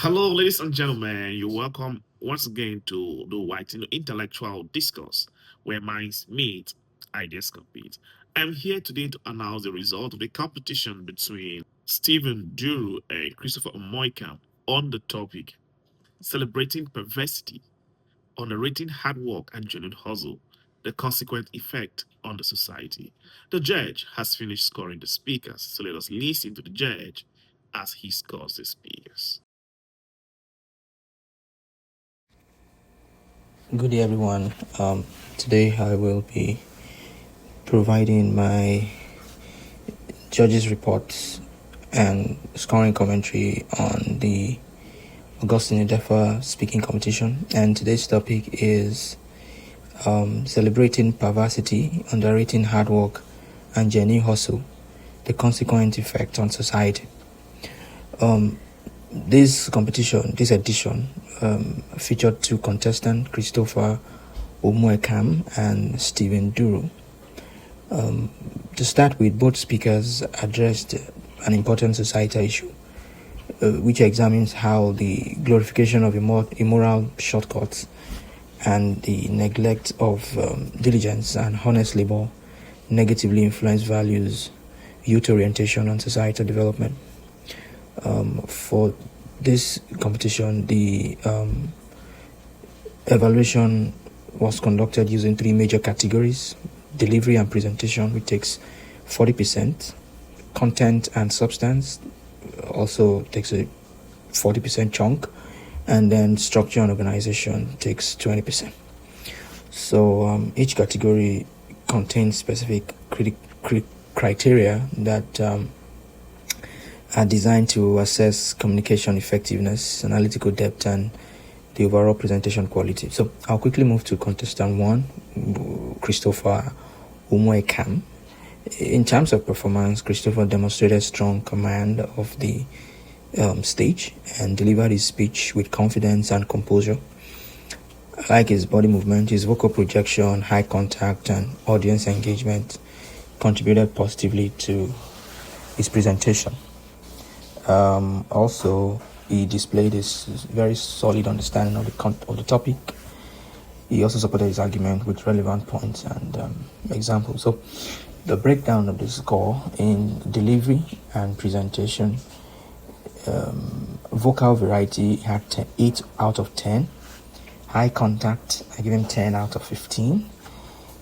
Hello, ladies and gentlemen. You're welcome once again to the White Intellectual Discourse, where minds meet, ideas compete. I'm here today to announce the result of the competition between Stephen Duru and Christopher Omoikam on the topic Celebrating Perversity, Underrating Hard Work and Genuine Hustle, the consequent effect on the society. The judge has finished scoring the speakers, so let us listen to the judge as he scores the speakers. Good day, everyone. Today I will be providing my judges' reports and scoring commentary on the Augustine Udefa speaking competition. And today's topic is celebrating perversity, underrating hard work, and genuine hustle, the consequent effect on society. This edition, featured two contestants, Christopher Omuekam and Stephen Duru. To start with, both speakers addressed an important societal issue, which examines how the glorification of immoral shortcuts and the neglect of diligence and honest labor negatively influence values, youth orientation, and societal development. For this competition, the evaluation was conducted using three major categories: delivery and presentation, which takes 40%, content and substance also takes a 40% chunk, and then structure and organization takes 20%. So each category contains specific criteria that are designed to assess communication effectiveness, analytical depth, and the overall presentation quality. So I'll quickly move to contestant one, Christopher Umuekam. In terms of performance, Christopher demonstrated strong command of the stage and delivered his speech with confidence and composure. Like his body movement, his vocal projection, high contact, and audience engagement contributed positively to his presentation. Also, he displayed his very solid understanding of the topic. He also supported his argument with relevant points and examples. So, the breakdown of the score in delivery and presentation, vocal variety had 8 out of 10. High contact, I give him 10 out of 15.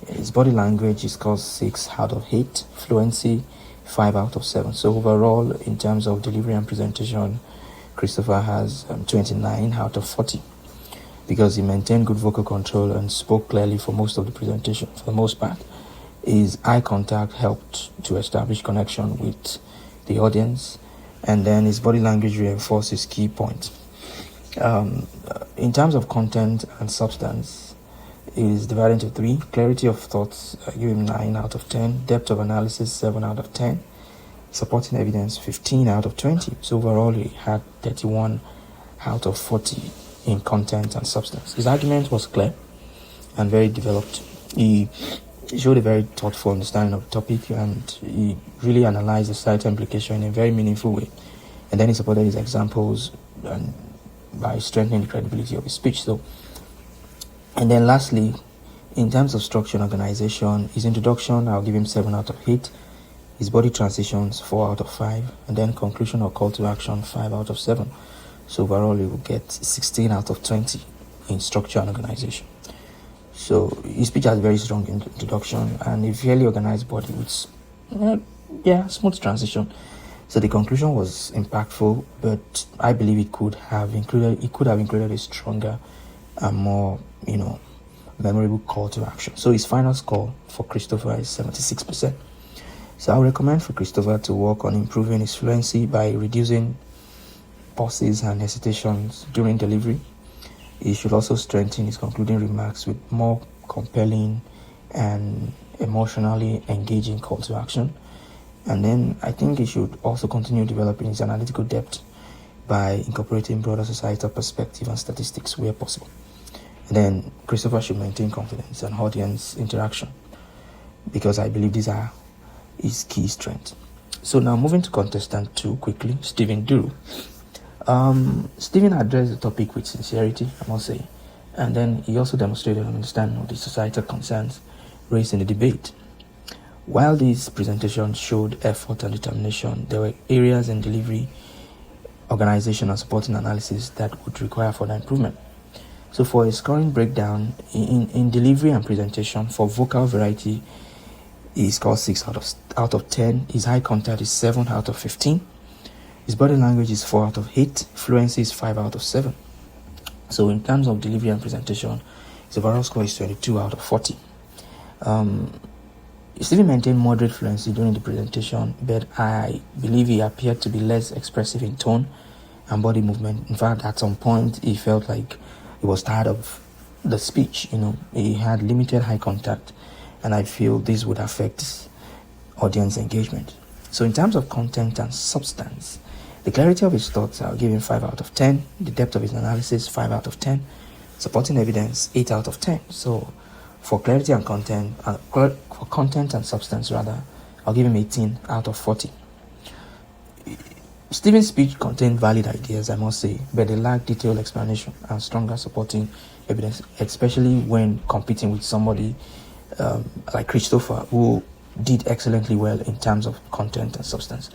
His body language, he scores 6 out of 8. Fluency, 5 out of 7. So overall, in terms of delivery and presentation, Christopher has 29 out of 40, because he maintained good vocal control and spoke clearly for most of the presentation, for the most part. His eye contact helped to establish connection with the audience, and then his body language reinforced his key points. In terms of content and substance, it is divided into 3. Clarity of thoughts, I give him 9 out of 10. Depth of analysis, 7 out of 10. Supporting evidence, 15 out of 20. So overall, he had 31 out of 40 in content and substance. His argument was clear and very developed. He showed a very thoughtful understanding of the topic, and he really analyzed the societal implication in a very meaningful way. And then he supported his examples and by strengthening the credibility of his speech. And then lastly, in terms of structure and organization, his introduction, I'll give him 7 out of 8. His body transitions, 4 out of 5. And then conclusion or call to action, 5 out of 7. So overall, he will get 16 out of 20 in structure and organization. So his speech has a very strong introduction and a fairly organized body with smooth transition. So the conclusion was impactful, but I believe it could have included a stronger and more, memorable call to action. So his final score for Christopher is 76%. So I would recommend for Christopher to work on improving his fluency by reducing pauses and hesitations during delivery. He should also strengthen his concluding remarks with more compelling and emotionally engaging call to action. And then I think he should also continue developing his analytical depth by incorporating broader societal perspective and statistics where possible. And then Christopher should maintain confidence and audience interaction, because I believe these are his key strengths. So now moving to contestant 2 quickly, Stephen Duru. Stephen addressed the topic with sincerity, I must say, and then he also demonstrated an understanding of the societal concerns raised in the debate. While this presentation showed effort and determination, there were areas in delivery, organization, and supporting analysis that would require further improvement. So for a scoring breakdown, in delivery and presentation, for vocal variety, he scored 6 out of 10. His eye contact is 7 out of 15. His body language is 4 out of 8. Fluency is 5 out of 7. So in terms of delivery and presentation, his overall score is 22 out of 40. Stephen maintained moderate fluency during the presentation, but I believe he appeared to be less expressive in tone and body movement. In fact, at some point, he felt like he was tired of the speech. He had limited eye contact, and I feel this would affect audience engagement. So in terms of content and substance, the clarity of his thoughts, I'll give him 5 out of 10. The depth of his analysis, 5 out of 10. Supporting evidence, 8 out of 10. So for clarity and content, for content and substance rather, I'll give him 18 out of 40. Stephen's speech contained valid ideas, I must say, but they lacked detailed explanation and stronger supporting evidence, especially when competing with somebody like Christopher, who did excellently well in terms of content and substance.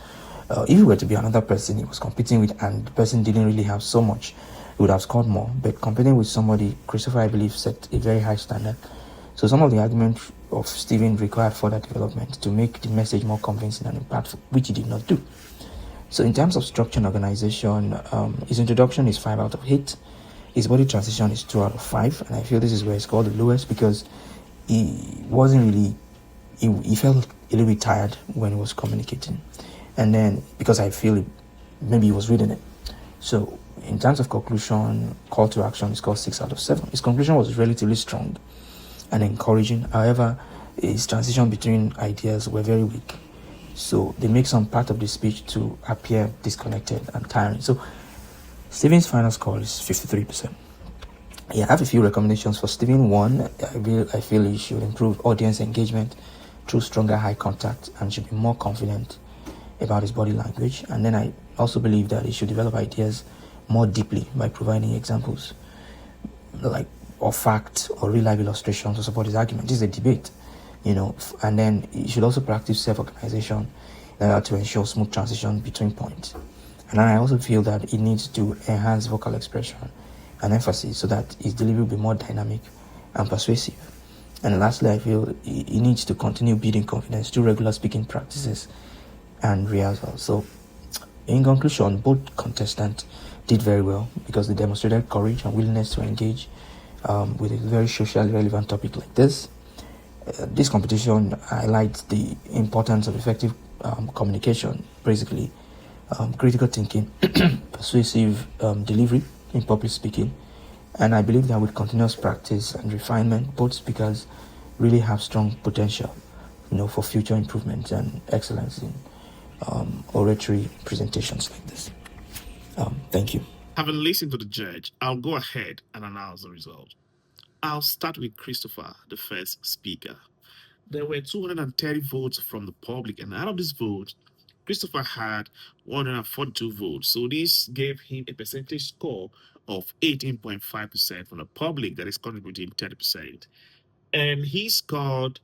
If it were to be another person he was competing with and the person didn't really have so much, he would have scored more. But competing with somebody, Christopher, I believe, set a very high standard. So some of the arguments of Stephen required further development to make the message more convincing and impactful, which he did not do. So in terms of structure and organization, his introduction is 5 out of 8. His body transition is 2 out of 5. And I feel this is where he scored the lowest because he wasn't really, he felt a little bit tired when he was communicating. And then because I feel maybe he was reading it. So in terms of conclusion, call to action, he scored 6 out of 7. His conclusion was relatively strong and encouraging. However, his transition between ideas were very weak. So they make some part of the speech to appear disconnected and tiring. So Stephen's final score is 53%. Yeah, I have a few recommendations for Stephen. One, I feel he should improve audience engagement through stronger eye contact and should be more confident about his body language. And then I also believe that he should develop ideas more deeply by providing examples like or fact or real life illustrations to support his argument. This is a debate, and then he should also practice self-organization in order to ensure smooth transition between points. And I also feel that he needs to enhance vocal expression and emphasis so that his delivery will be more dynamic and persuasive. And lastly, I feel he needs to continue building confidence through regular speaking practices and rehearsal. So in conclusion, both contestants did very well because they demonstrated courage and willingness to engage with a very socially relevant topic like this. This competition highlights the importance of effective communication, basically critical thinking, persuasive delivery in public speaking. And I believe that with continuous practice and refinement, both speakers really have strong potential, for future improvement and excellence in oratory presentations like this. Thank you. Having listened to the judge, I'll go ahead and announce the result. I'll start with Christopher, the first speaker. There were 230 votes from the public, and out of these votes, Christopher had 142 votes. So this gave him a percentage score of 18.5% from the public that is contributing 30%. And he scored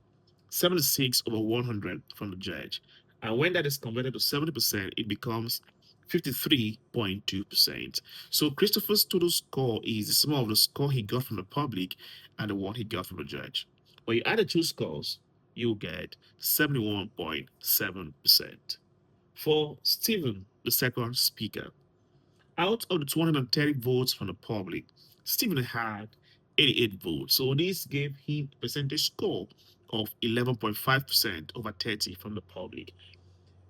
76 over 100 from the judge. And when that is converted to 70%, it becomes 53.2%. So Christopher's total score is the sum of the score he got from the public and the one he got from the judge. When you add the two scores, you get 71.7%. For Stephen, the second speaker, out of the 230 votes from the public, Stephen had 88 votes. So this gave him a percentage score of 11.5% over 30 from the public.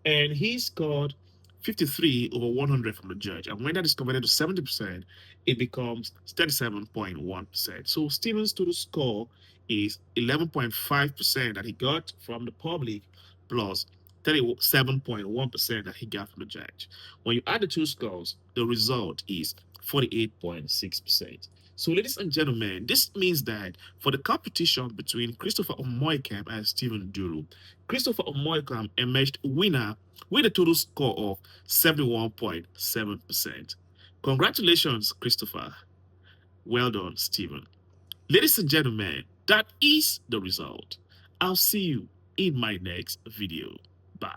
And he scored 53 over 100 from the judge. And when that is converted to 70%, it becomes 37.1%. So Stephen's total score is 11.5% that he got from the public plus 37.1% that he got from the judge. When you add the two scores, the result is 48.6%. So, ladies and gentlemen, this means that for the competition between Christopher Omoikem and Stephen Duru, Christopher Omoikem emerged winner with a total score of 71.7%. Congratulations, Christopher. Well done, Stephen. Ladies and gentlemen, that is the result. I'll see you in my next video. Bye.